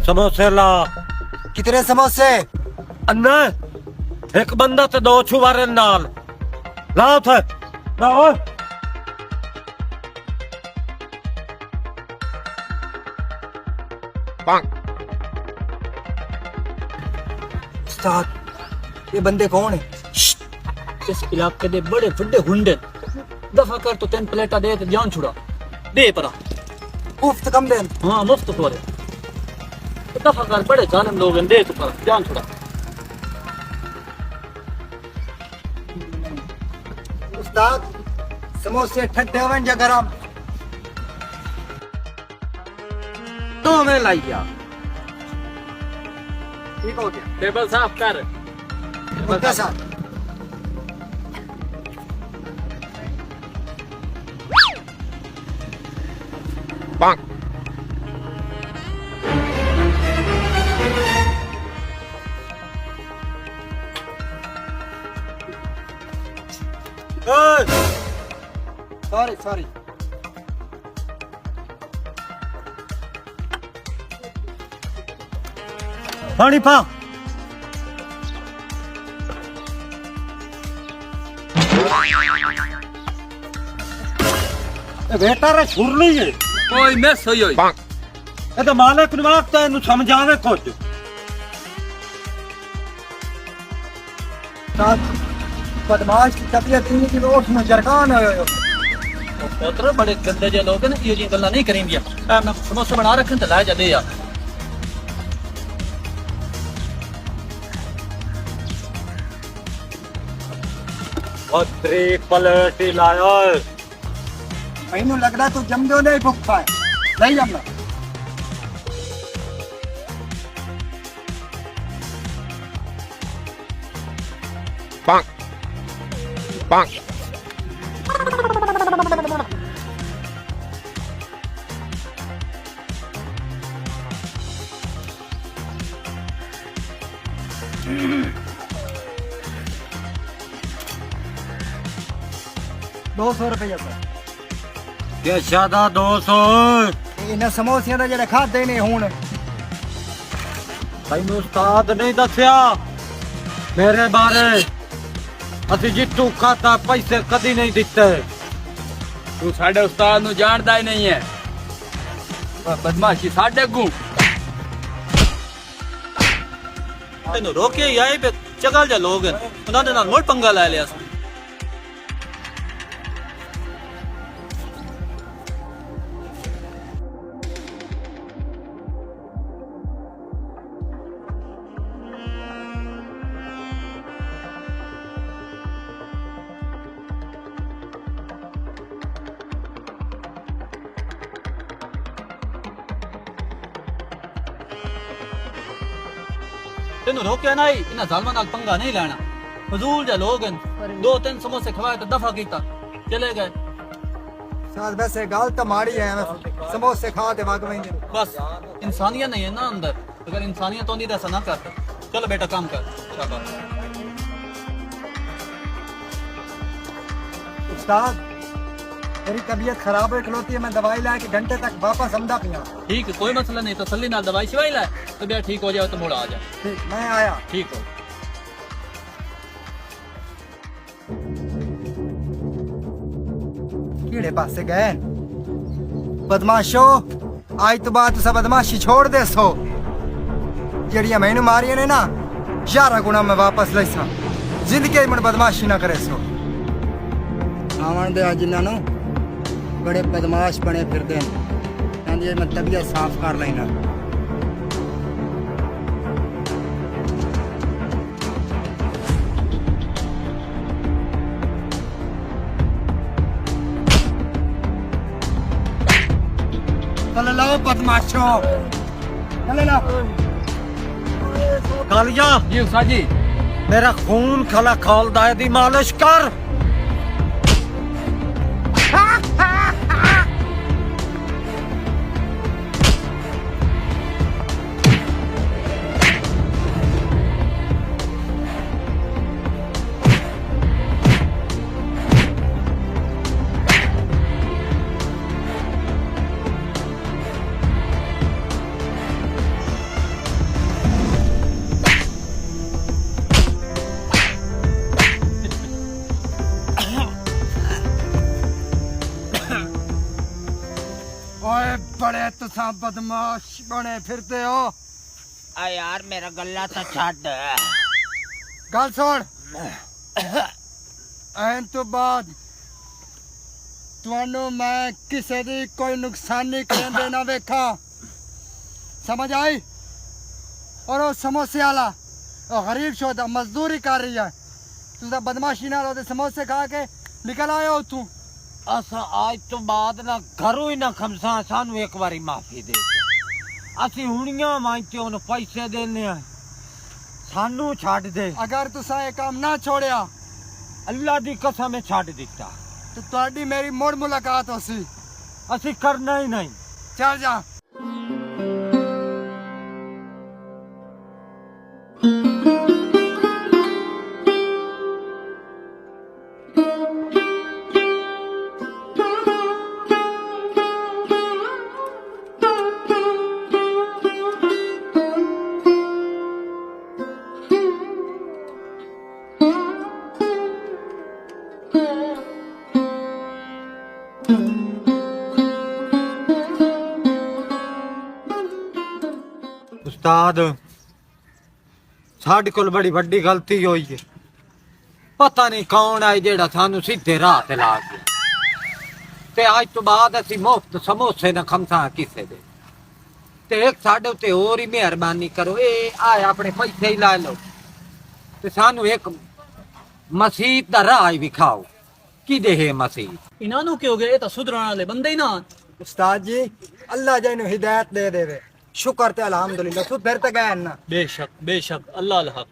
समोसे ला। कितने समोसे? अन्ना एक बंदा ते दो छुवारे नाल लाओ थे लाओ। उस्ताद, ये बंदे कौन है? इस इलाके दे बड़े बड़े हुंडे दफा कर तो 3 प्लेटा दे ते जान छुड़ा दे परा। मुफ्त कम देन। हाँ मुफ्त तो दे दफा कर, बड़े जालिम लोग हैं, दे तो परा जान छुड़ा। उस्ताद, समोसे ठंडे होवन या गरम? तो मैं लाइया। ठीक हो गया। टेबल साफ कर। उनके साथ सॉरी सॉरी। पानी पा। बेटा रे छुरली है कोई मिस होई होई। ये तो मालिक ने वास्ते इन्हू समझावे कुछ। उस्ताद, बदमाश की तबीयत इन्हीं की रोश में जरकान है। पुत्र बड़े गंदे जे लोग हैं, ये जी गल्ला नहीं करेंगे। मैं समोसे बना रखे ते लाए जा दे यार। और 3 प्लेट ही लायो। मैनू लगदा तू जमदो नहीं भुखा है। नहीं जमना। ₹200 पर ये शादा 200 इन्हें समोसियां ਦਾ ਜਿਹੜੇ ਖਾਦੇ ਨੇ ਹੁਣ। ਤੈਨੂੰ ਉਸਤਾਦ ਨਹੀਂ ਦੱਸਿਆ ਮੇਰੇ ਬਾਰੇ? ਅਸੀਂ ਜਿੱਤੂ ਖਾਤਾ ਪੈਸੇ ਕਦੀ ਨਹੀਂ ਦਿੱਤੇ। ਤੂੰ ਸਾਡੇ ਉਸਤਾਦ ਨੂੰ ਜਾਣਦਾ ਹੀ ਨਹੀਂ ਹੈ। ਬਦਮਾਸ਼ੀ ਸਾਡੇ ਗੂ ਤੈਨੂੰ ਰੋਕਿਆ ਹੀ ਆਏ, ਚਗਲ ਜਾ ਲੋਗ ਉਹਨਾਂ ਦੇ ਨਾਲ ਮੋੜ ਪੰਗਾ ਲੈ ਲਿਆ ਸੀ। ਤੈਨੂੰ ਰੋਕਿਆ ਨਹੀਂ, ਇਹਨਾਂ ਜ਼ਾਲਮਾਂ ਨਾਲ ਪੰਗਾ ਨਹੀਂ ਲੈਣਾ। ਫਜ਼ੂਲ ਜੇ ਲੋਗ ਹਨ, 2-3 ਸਮੋਸੇ ਖਵਾਏ ਤੇ ਦਫਾ ਕੀਤਾ ਚਲੇ ਗਏ। साथ वैसे गाल तो माड़ी है, समोसे खा दे भाग में। बस इंसानियत नहीं है ना अंदर। अगर इंसानियत होती तो ऐसा ना करता। चलो बेटा काम कर। शाबाश। उस्ताद, मेरी तबीयत खराब है खलोती है, मैं दवाई ला के घंटे तक वापस आमदा पिया। ठीक है, कोई मसला नहीं, तसल्ली नाल दवाई शिवाई ला, तबीयत ठीक हो जाए तो मोड़ आ जा। ठीक, मैं आया। ठीक हो। कीड़े पासे गए बदमाशो? आज तो बात सब बदमाशी छोड़ दे सो। जड़िया मैनू मारिया ने ना 11 गुना मैं वापस ले सा। जिंदगी में बदमाशी ना करे सो। आवन दे जिन्हों बड़े बदमाश बने फिरदे हैं। मैं तबीयत साफ कर लेना। चल लो बदमाशो, चले लो। कालिया जी उस्ताद जी। मेरा खून खला खोलदा है दी मालिश कर। ओए बड़े तुसा बदमाश बने फिरते हो। आ यार मेरा गला तो छाड़। गल सुन ऐन तो बाद ਤੁਹਾਨੂੰ ਮੈਂ ਕਿਸੇ ਦੀ ਕੋਈ ਨੁਕਸਾਨ ਨਹੀਂ ਕਰਦੇ ਨਾ ਵੇਖਾਂ ਸਮਝ ਆਈ। ਔਰ ਉਹ ਸਮੋਸੇ ਵਾਲਾ ਉਹ ਗਰੀਬ ਸ਼ੋਦਾ ਮਜ਼ਦੂਰੀ ਕਰ ਰਹੀ ਹੈ ਤੁਸੀਂ ਬਦਮਾਸ਼ੀ ਨਾਲ ਉਹਦੇ ਸਮੋਸੇ ਖਾ ਕੇ ਨਿਕਲ ਆਏ ਹੋ ਤੂੰ। असा आज तो बाद ना घरों ही ना खमसा सानू एक बारी माफी दे असी हुणियां मांगते उन पैसे देने सानू छाड़ दे। अगर तुसा ये काम ना छोड़िया अल्लाह दी कसम छाड़ दिता तो ਤੁਹਾਡੀ ਮੇਰੀ ਮੁੜ ਮੁਲਾਕਾਤ ਹੋਸੀ। असी करना ही नहीं। ਚੱਲ ਜਾ। उस्ताद साढ़े कोल बड़ी वड्डी गलती हुई है। पता नहीं कौन है जेड़ा सानू सीधे राह ते ला गया ते आज तो बाद असी मुफ्त समोसे न खमसा किसे दे ते एक साडे उत्ते होर ही मेहरबानी करो। ए आए अपने पैसे ही ला लो ते सानू एक मसीत दा राह ही विखाओ कि दे है मसीत। इन्हां नू की हो गया? ये तो सुधरन वाले बंदे ही ना। उस्ताद जी अल्लाह जैनु हिदायत दे देवे। शुक्र ते अल्हम्दुलिल्लाह तू फिर ते गए ना। बेशक बेशक अल्लाह अल हक।